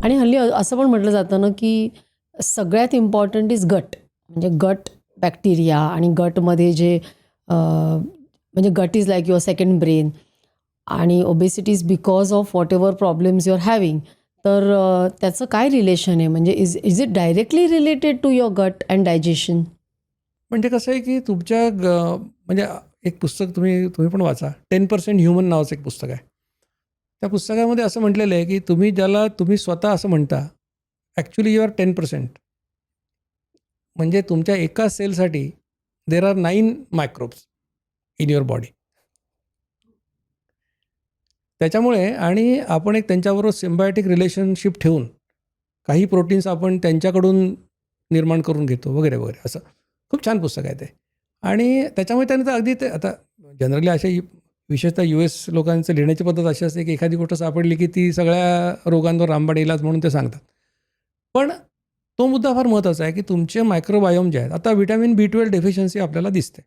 आणि हल्ली असं पण म्हटलं जातं ना, की सगळ्यात इम्पॉर्टंट इज गट. म्हणजे गट बॅक्टेरिया आणि गटमध्ये जे म्हणजे gut is like your second brain. आणि obesity is because of whatever problems you are having. तर त्याचं काय रिलेशन आहे? म्हणजे is it directly related to your gut and digestion? म्हणजे कसं आहे की तुमच्या म्हणजे एक पुस्तक तुम्ही पण वाचा, 10% ह्युमन नावाचं एक पुस्तक आहे. त्या पुस्तकामध्ये असं म्हटलेलं आहे की तुम्ही स्वतः असं म्हणता, ॲक्च्युली यू आर 10%. म्हणजे तुमच्या एका सेलसाठी there are 9 microbes in your body. त्याच्यामुळे आणि आपण एक त्यांच्याबरोबर सिम्बायोटिक रिलेशनशिप ठेवून काही प्रोटीन्स आपण त्यांच्याकडून निर्माण करून घेतो वगैरे वगैरे. असं खूप छान पुस्तक आहे ते. आणि त्याच्यामुळे त्याने तर अगदी ते आता जनरली असे विशेषतः US लोकांचं लिहिण्याची पद्धत अशी असते की एखादी गोष्ट सापडली की ती सगळ्या रोगांवर रामबाण इलाज म्हणून ते सांगतात. पण तो मुद्दा फार महत्त्वाचा आहे की तुमचे मायक्रोबायोम जे आहेत, आता व्हिटॅमिन B12 डेफिशियन्सी आपल्याला दिसते.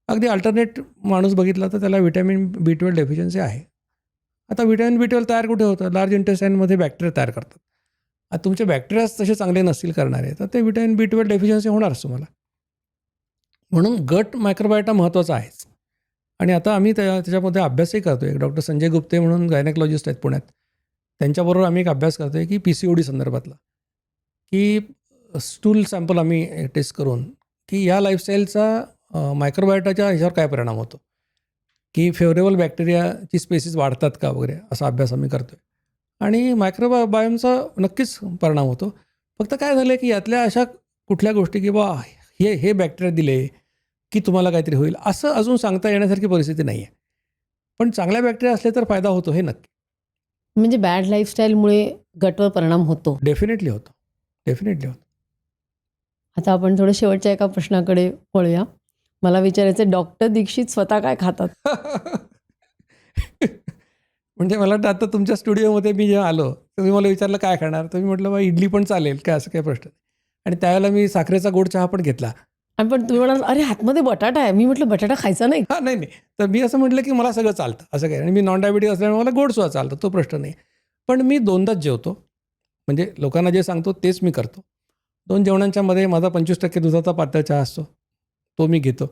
अगदी अल्टरनेट माणूस बघितला तर त्याला व्हिटॅमिन B12 डेफिशियन्सी आहे. आता व्हिटॅमिन B12 तयार कुठे होतं? लार्ज इंटेस्टाईनमध्ये बॅक्टेरिया तयार करतात. आता तुमचे बॅक्टेरियाच तसे चांगले नसतील करणारे, तर ते व्हिटॅमिन B12 डेफिशियन्सी होणारच तुम्हाला. म्हणून गट मायक्रोबायोटा महत्त्वाचा आहेच. आणि आता आम्ही त्याच्यामध्ये अभ्यासही करतो. एक डॉक्टर संजय गुप्ते म्हणून गायनेकॉलॉजिस्ट आहेत पुण्यात. त्यांच्याबरोबर आम्ही एक अभ्यास करतो आहे की PCOD संदर्भातला, की स्टूल सॅम्पल आम्ही टेस्ट करून की या लाईफस्टाईलचा मायक्रोबायोटाच्या ह्याच्यावर काय परिणाम होतो, की फेवरेबल बॅक्टेरियाची स्पेसिस वाढतात का वगैरे, असा अभ्यास आम्ही करतो आहे. आणि मायक्रोबायोमचा नक्कीच परिणाम होतो. फक्त काय झालं की यातल्या अशा कुठल्या गोष्टी की बा हे बॅक्टेरिया दिले की तुम्हाला काहीतरी होईल असं अजून सांगता येण्यासारखी परिस्थिती नाही आहे. पण चांगल्या बॅक्टेरिया असले तर फायदा होतो हे नक्की. म्हणजे बॅड लाईफस्टाईलमुळे गटवर परिणाम होतो. डेफिनेटली होतो. डेफिनेटली होतो. आता आपण थोडं शेवटच्या एका प्रश्नाकडे वळूया. मला विचारायचं, डॉक्टर दीक्षित स्वतः काय खातात? म्हणजे मला वाटतं आता तुमच्या स्टुडिओमध्ये मी जेव्हा आलो तर तुम्ही मला विचारलं काय खाणार, तर मी म्हटलं बा इडली पण चालेल काय, असं काय प्रश्न. आणि त्यावेळेला मी साखरेचा गोड चहा पण घेतला. आणि पण तुम्ही म्हणाल, अरे आतमध्ये बटाटा आहे. मी म्हटलं बटाटा खायचा नाही. हां, नाही. तर मी असं म्हटलं की मला सगळं चालतं असं काय, आणि मी नॉन डायबिटीज असल्यामुळे मला गोडसुद्धा चालतं, तो प्रश्न नाही. पण मी 2दाच जेवतो. म्हणजे लोकांना जे सांगतो तेच मी करतो. 2 जेवणांच्या मध्ये माझा 25% दुधाचा पातळ चहा असतो, तो मी घेतो.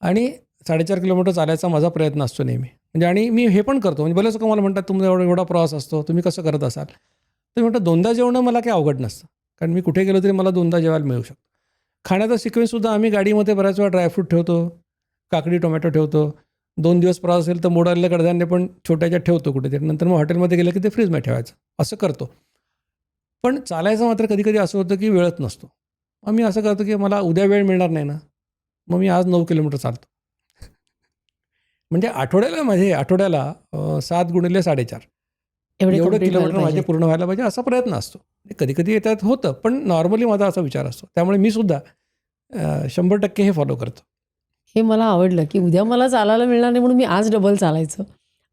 आणि 4.5 किलोमीटर चालायचा माझा प्रयत्न असतो नेहमी. म्हणजे आणि मी हे पण करतो, म्हणजे बरेच लोक मला म्हणतात तुमचा एवढा प्रवास असतो, तुम्ही कसं करत असाल? तर म्हणतात 2दा जेवणं मला काही अवघड नसतं. कारण मी कुठे गेलो तरी मला 2दा जेवायला मिळू शकतो. खाण्याचा सिक्वेन्ससुद्धा आम्ही गाडीमध्ये बऱ्याच वेळा ड्रायफ्रूट ठेवतो, काकडी टोमॅटो ठेवतो. 2 दिवस प्रवास असेल तर मोडालेलं कडधान्य पण छोट्याच्या ठेवतो कुठेतरी. नंतर मग हॉटेलमध्ये गेलं की ते फ्रीजमध्ये ठेवायचं. असं करतो. पण चालायचं मात्र कधी-कधी असं होतं की वेळच नसतो. मग मी असं करतो की मला उद्या वेळ मिळणार नाही ना, मग मी आज 9 किलोमीटर चालतो. म्हणजे आठवड्याला 7 गुणिले 4.5 एवढे एवढं कंप्लीट व्हायला किलोमीटर माझे पाहिजे. पूर्ण व्हायला पाहिजे असा प्रयत्न असतो. कधी-कधी त्यात होतं, पण नॉर्मली माझा असा विचार असतो. त्यामुळे मी सुद्धा 100% हे फॉलो करतो. हे मला आवडलं, की उद्या मला चालायला मिळणार नाही म्हणून मी आज डबल चालायचं.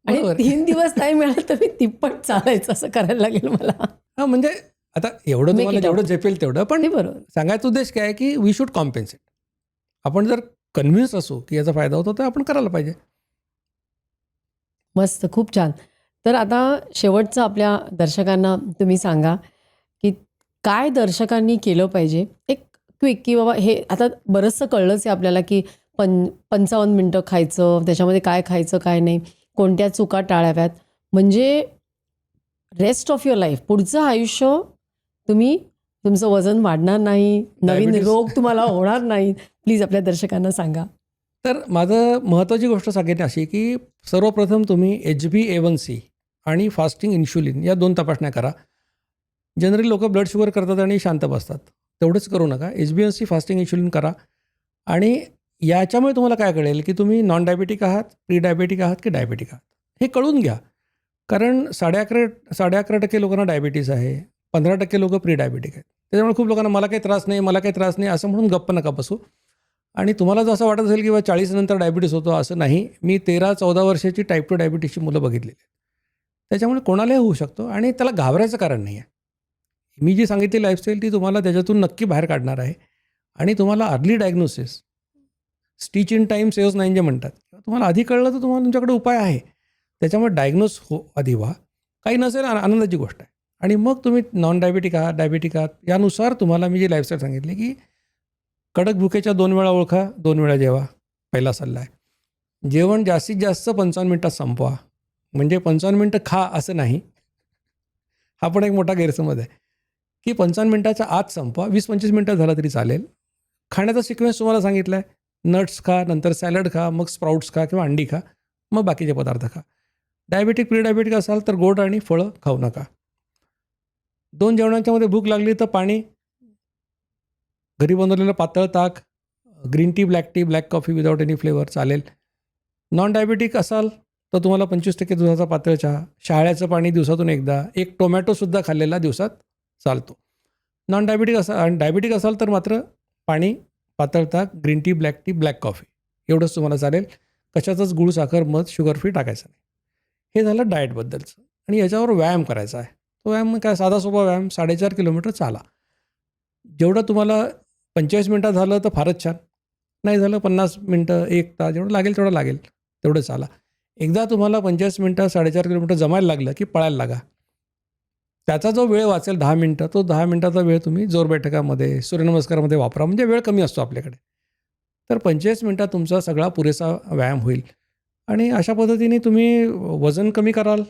आणि बरोबर. 3 दिवस नाही मिळालं तर मी तिप्पट चालायचं, असं करायला लागेल मला. हां, म्हणजे आता एवढं Make तुम्हाला it जेवढं up. झेपेल तेवढं. पण ते बरोबर. सांगायचा उद्देश काय आहे की वी शुड कॉम्पेन्सेट. आपण जर कन्व्हिन्स असू की याचा फायदा होतो तर आपण करायला पाहिजे. मस्त, खूप छान. तर आता शेवटचं आपल्या दर्शकांना तुम्ही सांगा, की काय दर्शकांनी केलं पाहिजे? एक क्विक, की बाबा हे आता बरंचसं कळलंच आहे आपल्याला, की 55 मिनिटं खायचं, त्याच्यामध्ये काय खायचं, काय नाही, कोणत्या चुका टाळाव्यात. म्हणजे रेस्ट ऑफ युअर लाईफ, पुढचं आयुष्य तुम्ही तुमचं वजन वाढणार नाही, नवीन डायबिटीज. रोग तुम्हाला होणार नाहीत. प्लीज आपल्या दर्शकांना सांगा. तर माझं महत्त्वाची गोष्ट सांगेन अशी की सर्वप्रथम तुम्ही HbA1c आणि फास्टिंग इन्शुलिन या 2 तपासण्या करा. जनरली लोकं ब्लड शुगर करतात आणि शांत बसतात. तेवढंच करू नका. HbA1c फास्टिंग इन्शुलिन करा. आणि याच्यामुळे तुम्हाला काय कळेल की तुम्ही नॉन डायबेटिक आहात, प्री डायबेटिक आहात की डायबेटिक आहात, हे कळून घ्या. कारण 11.5% लोकांना डायबिटीज आहे, 15% लोकं प्री डायबेटिक आहेत. त्याच्यामुळे खूप लोकांना मला काही त्रास नाही असं म्हणून गप्प नका बसू. आणि तुम्हाला जर असं वाटत असेल की 40 नंतर डायबिटीस होतो, असं नाही. मी 13-14 वर्षाची टाईप 2 डायबिटीसची मुलं बघितलेली आहेत. त्याच्यामुळे कोणालाही होऊ शकतो आणि त्याला घाबरायचं कारण नाही आहे. मी जी सांगितली लाईफस्टाईल ती तुम्हाला त्याच्यातून नक्की बाहेर काढणार आहे. आणि तुम्हाला early diagnosis, stitch in time saves 9 जे म्हणतात, तुम्हाला आधी कळलं तर तुम्हाला तुमच्याकडे उपाय आहे. त्याच्यामुळे डायग्नोस आधी व्हा. काही नसेल आनंदाची गोष्ट आहे. आणि मग तुम्ही नॉन डायबेटिक आहात, डायबेटिक आहात, यानुसार तुम्हाला मी जी लाईफस्टाईल सांगितली की कडक भुकेच्या 2 वेळा ओळखा, 2 वेळा जेवा, पहिला सल्ला आहे. जेवण जास्तीत जास्त 55 मिनिटात संपवा. म्हणजे 55 मिनिटं खा असं नाही. हा पण एक मोठा गैरसमज आहे की 55 मिनिटाच्या आत संपवा. 20-25 मिनिटं झालं तरी चालेल. खाण्याचा सिक्वेन्स तुम्हाला सांगितला आहे. नट्स खा, नंतर सॅलड खा, मग स्प्राउट्स खा किंवा अंडी खा, मग बाकीचे पदार्थ खा. डायबेटिक, प्री डायबेटिक असाल तर गोड आणि फळं खाऊ नका. 2 जेवणांच्या मध्ये भूक लागली तर पाणी, घरी बनवलेलं पातळ ताक, green tea, black coffee without any flavour चालेल. नॉन डायबेटिक असाल तर तुम्हाला 25% दुधाचा पातळ चहा, शहाळ्याचं पाणी दिवसातून एकदा, एक टोमॅटोसुद्धा खाल्लेला दिवसात चालतो. नॉन डायबेटिक असाल तर मात्र पाणी, पातळ ताक, ग्रीन टी, ब्लॅक कॉफी एवढंच तुम्हाला चालेल. कशाचंच गूळ, साखर, मध, शुगर फ्री टाकायचं नाही. हे झालं डाएटबद्दलचं. आणि याच्यावर व्यायाम करायचा आहे. तो व्यायाम काय, साधा सोपा व्यायाम, 4.5 किलोमीटर चाला. जेवढं तुम्हाला 45 मिनिटात झालं तर फारच छान. नाही झालं 50 मिनिटं, 1 तास, जेवढं लागेल तेवढं लागेल, तेवढं चाला. एकदा तुम्हाला 45 मिनिटं 4.5 किलोमीटर जमायला लागलं की पळायला लागा. त्याचा जो वेळ वाचेल 10 मिनिटं, तो 10 मिनिटाचा वेळ तुम्ही जोर बैठकामध्ये, सूर्यनमस्कारामध्ये वापरा. म्हणजे वेळ कमी असतो आपल्याकडे. तर 45 मिनिटात तुमचा सगळा पुरेसा व्यायाम होईल. आणि अशा पद्धतीने तुम्ही वजन कमी कराल,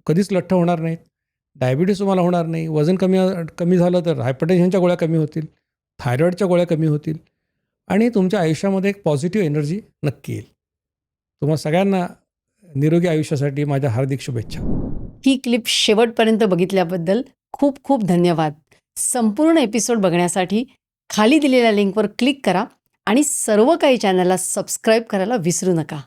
कधीच लठ्ठ होणार नाहीत, डायबिटीस तुम्हाला होणार नाही. वजन कमी झालं तर हायपरटेन्शनच्या गोळ्या कमी होतील, थायरॉईडच्या गोळ्या कमी होतील आणि तुमच्या आयुष्यामध्ये एक पॉझिटिव्ह एनर्जी नक्की येईल. तुम्हा सगळ्यांना निरोगी आयुष्यासाठी माझ्या हार्दिक शुभेच्छा. ही क्लिप शेवटपर्यंत बघितल्याबद्दल खूप खूप धन्यवाद. संपूर्ण एपिसोड बघण्यासाठी खाली दिलेल्या लिंकवर क्लिक करा आणि सर्व काही चॅनलला सबस्क्राईब करायला विसरू नका.